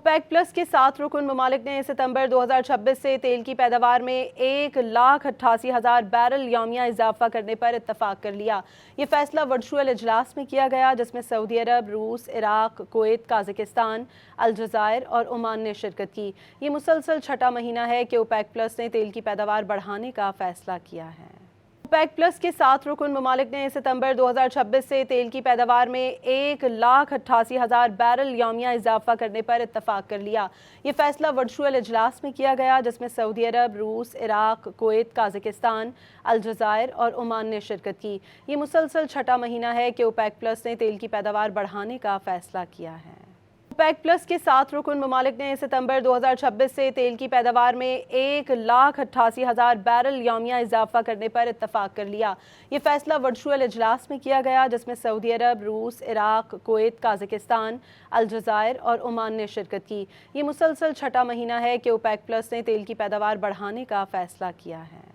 OPEC plus के 7 रुकन ममालिक ने सितंबर 2026 से तेल की पैदावार में 1,88,000 बैरल यौमिया इजाफा करने पर इत्तफाक कर लिया। ये फैसला वर्चुअल इजलास में किया गया, जिसमें सऊदी अरब, रूस, इराक, कुवैत, काज़ाकिस्तान, अलजायर और ओमान ने शिरकत की। ये मुसलसल छठा महीना है कि ओपेक प्लस ने तेल की पैदावार बढ़ाने का फैसला किया है। ओपेक प्लस के 7 रुकन ममालिक ने सितंबर 2026 से तेल की पैदावार में 1,88,000 बैरल यौमिया इजाफा करने पर इत्तफाक कर लिया। ये फैसला वर्चुअल इजलास में किया गया, जिसमें सऊदी अरब, रूस, इराक, कुवैत, काज़ाकिस्तान, अलजायर और ओमान ने शिरकत की। ये मुसलसल छठा महीना है कि ओपेक प्लस ने तेल की पैदावार बढ़ाने का फैसला किया है। ओपेक प्लस के 7 रुकन ममालिक ने सितंबर 2026 से तेल की पैदावार में 1,88,000 बैरल यौमिया इजाफा करने पर इत्तफाक कर लिया। ये फैसला वर्चुअल इजलास में किया गया, जिसमें सऊदी अरब, रूस, इराक, कुवैत, काज़ाकिस्तान, अलजायर और ओमान ने शिरकत की। ये मुसलसल छठा महीना है कि ओपेक प्लस ने तेल की पैदावार बढ़ाने का फैसला किया है।